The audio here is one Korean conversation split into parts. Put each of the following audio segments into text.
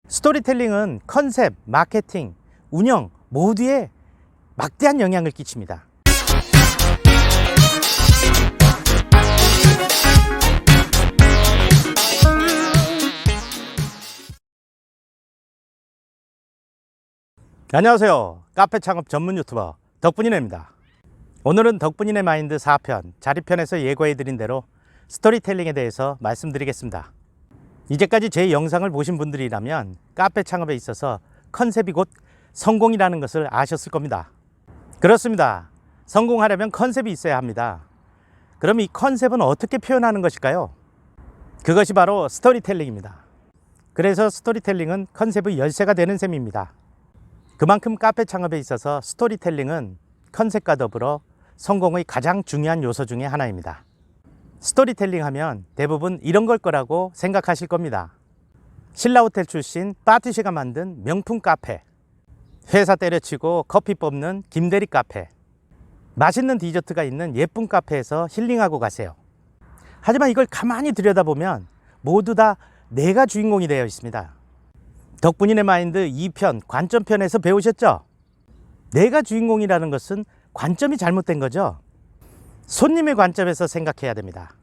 스토리텔링은 컨셉, 마케팅, 운영 모두에 막대한 영향을 끼칩니다. 안녕하세요. 카페 창업 전문 유튜버 덕분이네입니다. 오늘은 덕분이네 마인드 4편 자리편에서 예고해드린 대로 스토리텔링에 대해서 말씀드리겠습니다. 이제까지 제 영상을 보신 분들이라면 카페 창업에 있어서 컨셉이 곧 성공이라는 것을 아셨을 겁니다. 그렇습니다. 성공하려면 컨셉이 있어야 합니다. 그럼 이 컨셉은 어떻게 표현하는 것일까요? 그것이 바로 스토리텔링입니다. 그래서 스토리텔링은 컨셉의 열쇠가 되는 셈입니다. 그만큼 카페 창업에 있어서 스토리텔링은 컨셉과 더불어 성공의 가장 중요한 요소 중에 하나입니다. 스토리텔링 하면 대부분 이런 걸 거라고 생각하실 겁니다. 신라호텔 출신 파티시가 만든 명품 카페, 회사 때려치고 커피 뽑는 김대리 카페, 맛있는 디저트가 있는 예쁜 카페에서 힐링하고 가세요. 하지만 이걸 가만히 들여다보면 모두 다 내가 주인공이 되어 있습니다. 덕분이네 마인드 2편 관점편에서 배우셨죠? 내가 주인공이라는 것은 관점이 잘못된 거죠. 손님의 관점에서 생각해야 됩니다.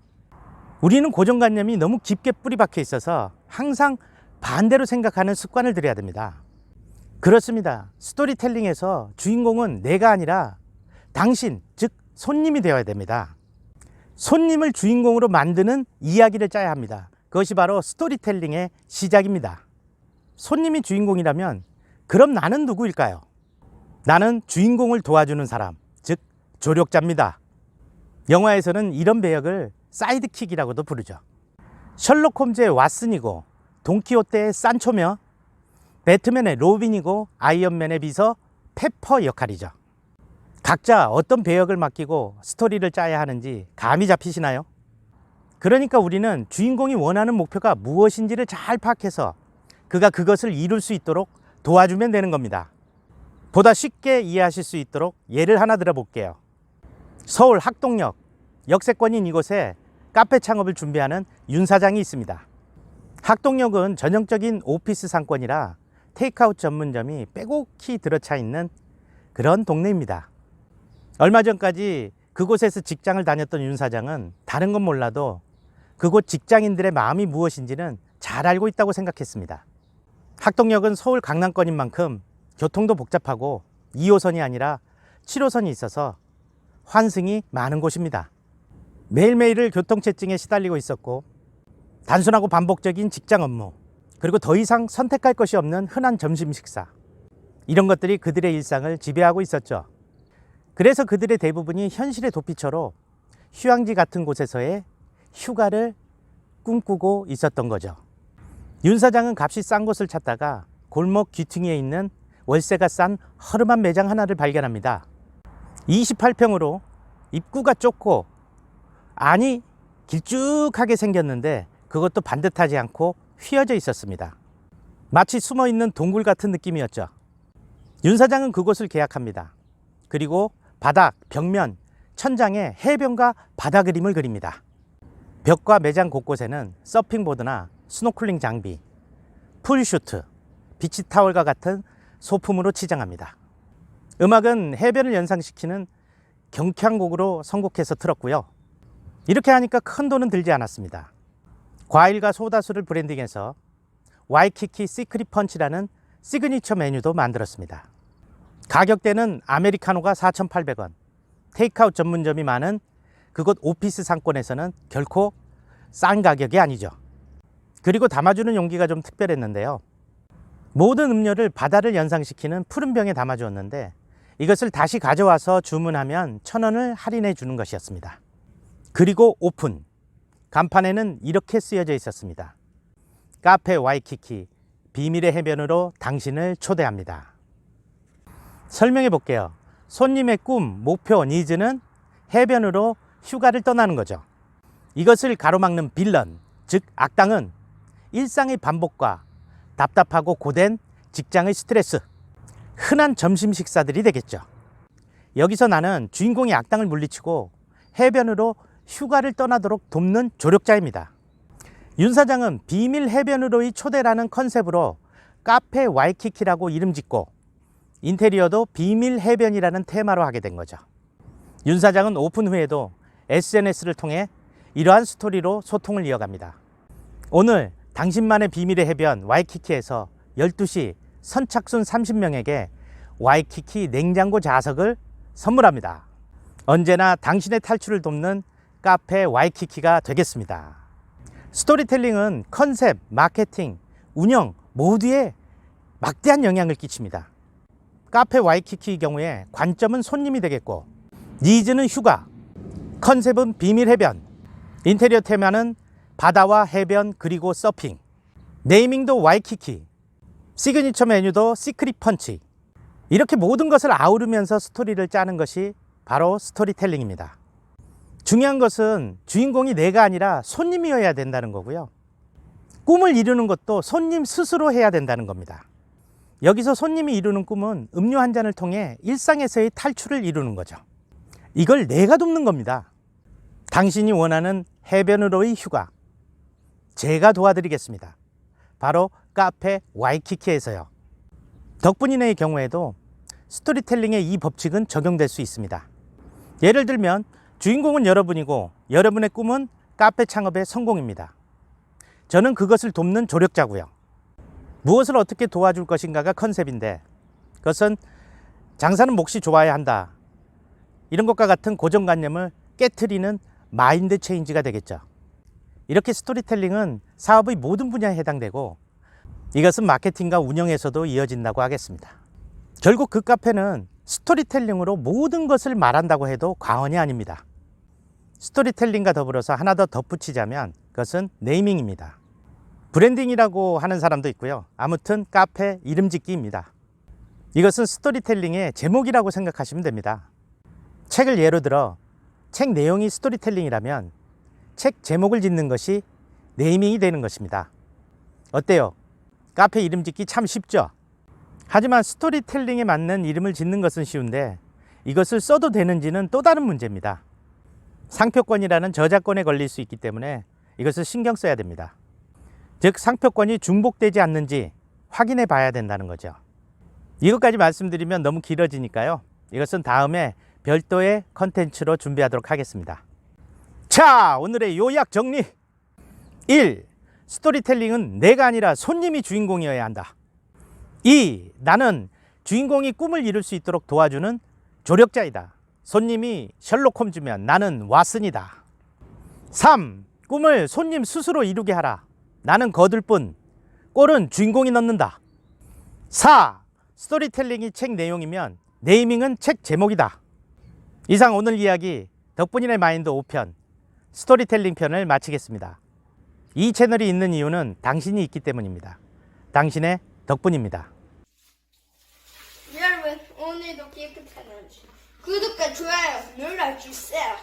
우리는 고정관념이 너무 깊게 뿌리 박혀 있어서 항상 반대로 생각하는 습관을 들여야 됩니다. 그렇습니다. 스토리텔링에서 주인공은 내가 아니라 당신, 즉 손님이 되어야 됩니다. 손님을 주인공으로 만드는 이야기를 짜야 합니다. 그것이 바로 스토리텔링의 시작입니다. 손님이 주인공이라면 그럼 나는 누구일까요? 나는 주인공을 도와주는 사람, 즉 조력자입니다. 영화에서는 이런 배역을 사이드킥이라고도 부르죠. 셜록 홈즈의 왓슨이고 돈키호테의 산초며 배트맨의 로빈이고 아이언맨의 비서 페퍼 역할이죠. 각자 어떤 배역을 맡기고 스토리를 짜야 하는지 감이 잡히시나요? 그러니까 우리는 주인공이 원하는 목표가 무엇인지를 잘 파악해서 그가 그것을 이룰 수 있도록 도와주면 되는 겁니다. 보다 쉽게 이해하실 수 있도록 예를 하나 들어볼게요. 서울 학동역 역세권인 이곳에 카페 창업을 준비하는 윤 사장이 있습니다. 학동역은 전형적인 오피스 상권이라 테이크아웃 전문점이 빼곡히 들어차 있는 그런 동네입니다. 얼마 전까지 그곳에서 직장을 다녔던 윤 사장은 다른 건 몰라도 그곳 직장인들의 마음이 무엇인지는 잘 알고 있다고 생각했습니다. 학동역은 서울 강남권인 만큼 교통도 복잡하고 2호선이 아니라 7호선이 있어서 환승이 많은 곳입니다. 매일매일을 교통체증에 시달리고 있었고 단순하고 반복적인 직장 업무, 그리고 더 이상 선택할 것이 없는 흔한 점심 식사, 이런 것들이 그들의 일상을 지배하고 있었죠. 그래서 그들의 대부분이 현실의 도피처로 휴양지 같은 곳에서의 휴가를 꿈꾸고 있었던 거죠. 윤 사장은 값이 싼 곳을 찾다가 골목 귀퉁이에 있는 월세가 싼 허름한 매장 하나를 발견합니다. 28평으로 입구가 좁고 안이 길쭉하게 생겼는데 그것도 반듯하지 않고 휘어져 있었습니다. 마치 숨어있는 동굴 같은 느낌이었죠. 윤 사장은 그곳을 계약합니다. 그리고 바닥, 벽면, 천장에 해변과 바다 그림을 그립니다. 벽과 매장 곳곳에는 서핑보드나 스노클링 장비, 풀슈트, 비치타월과 같은 소품으로 치장합니다. 음악은 해변을 연상시키는 경쾌한 곡으로 선곡해서 틀었고요. 이렇게 하니까 큰 돈은 들지 않았습니다. 과일과 소다수를 브랜딩해서 와이키키 시크릿 펀치라는 시그니처 메뉴도 만들었습니다. 가격대는 아메리카노가 4,800원, 테이크아웃 전문점이 많은 그곳 오피스 상권에서는 결코 싼 가격이 아니죠. 그리고 담아주는 용기가 좀 특별했는데요. 모든 음료를 바다를 연상시키는 푸른 병에 담아주었는데 이것을 다시 가져와서 주문하면 1,000원을 할인해 주는 것이었습니다. 그리고 오픈. 간판에는 이렇게 쓰여져 있었습니다. 카페 와이키키, 비밀의 해변으로 당신을 초대합니다. 설명해 볼게요. 손님의 꿈, 목표, 니즈는 해변으로 휴가를 떠나는 거죠. 이것을 가로막는 빌런, 즉 악당은 일상의 반복과 답답하고 고된 직장의 스트레스, 흔한 점심 식사들이 되겠죠. 여기서 나는 주인공이 악당을 물리치고 해변으로 휴가를 떠나도록 돕는 조력자입니다. 윤 사장은 비밀 해변으로의 초대라는 컨셉으로 카페 와이키키라고 이름 짓고 인테리어도 비밀 해변이라는 테마로 하게 된 거죠. 윤 사장은 오픈 후에도 SNS를 통해 이러한 스토리로 소통을 이어갑니다. 오늘 당신만의 비밀의 해변 와이키키에서 12시 선착순 30명에게 와이키키 냉장고 좌석을 선물합니다. 언제나 당신의 탈출을 돕는 카페 와이키키가 되겠습니다. 스토리텔링은 컨셉, 마케팅, 운영 모두에 막대한 영향을 끼칩니다. 카페 와이키키의 경우에 관점은 손님이 되겠고, 니즈는 휴가, 컨셉은 비밀 해변, 인테리어 테마는 바다와 해변 그리고 서핑, 네이밍도 와이키키, 시그니처 메뉴도 시크릿 펀치. 이렇게 모든 것을 아우르면서 스토리를 짜는 것이 바로 스토리텔링입니다. 중요한 것은 주인공이 내가 아니라 손님이어야 된다는 거고요. 꿈을 이루는 것도 손님 스스로 해야 된다는 겁니다. 여기서 손님이 이루는 꿈은 음료 한 잔을 통해 일상에서의 탈출을 이루는 거죠. 이걸 내가 돕는 겁니다. 당신이 원하는 해변으로의 휴가, 제가 도와드리겠습니다. 바로 카페 와이키키에서요. 덕분이네의 경우에도 스토리텔링의 이 법칙은 적용될 수 있습니다. 예를 들면 주인공은 여러분이고 여러분의 꿈은 카페 창업의 성공입니다. 저는 그것을 돕는 조력자고요. 무엇을 어떻게 도와줄 것인가가 컨셉인데, 그것은 장사는 몫이 좋아야 한다, 이런 것과 같은 고정관념을 깨트리는 마인드 체인지가 되겠죠. 이렇게 스토리텔링은 사업의 모든 분야에 해당되고, 이것은 마케팅과 운영에서도 이어진다고 하겠습니다. 결국 그 카페는 스토리텔링으로 모든 것을 말한다고 해도 과언이 아닙니다. 스토리텔링과 더불어서 하나 더 덧붙이자면 그것은 네이밍입니다. 브랜딩이라고 하는 사람도 있고요. 아무튼 카페 이름 짓기입니다. 이것은 스토리텔링의 제목이라고 생각하시면 됩니다. 책을 예로 들어 책 내용이 스토리텔링이라면 책 제목을 짓는 것이 네이밍이 되는 것입니다. 어때요? 카페 이름 짓기 참 쉽죠? 하지만 스토리텔링에 맞는 이름을 짓는 것은 쉬운데 이것을 써도 되는지는 또 다른 문제입니다. 상표권이라는 저작권에 걸릴 수 있기 때문에 이것을 신경 써야 됩니다. 즉 상표권이 중복되지 않는지 확인해 봐야 된다는 거죠. 이것까지 말씀드리면 너무 길어지니까요. 이것은 다음에 별도의 컨텐츠로 준비하도록 하겠습니다. 자, 오늘의 요약 정리. 1. 스토리텔링은 내가 아니라 손님이 주인공이어야 한다. 2. 나는 주인공이 꿈을 이룰 수 있도록 도와주는 조력자이다. 손님이 셜록 홈즈면 나는 왓슨이다. 3. 꿈을 손님 스스로 이루게 하라. 나는 거들 뿐, 꼴은 주인공이 넣는다. 4. 스토리텔링이 책 내용이면 네이밍은 책 제목이다. 이상 오늘 이야기 덕분이네 마인드 5편 스토리텔링 편을 마치겠습니다. 이 채널이 있는 이유는 당신이 있기 때문입니다. 당신의 덕분입니다. 여러분, 오늘도 기쁜 채널 구독과 좋아요 눌러주세요.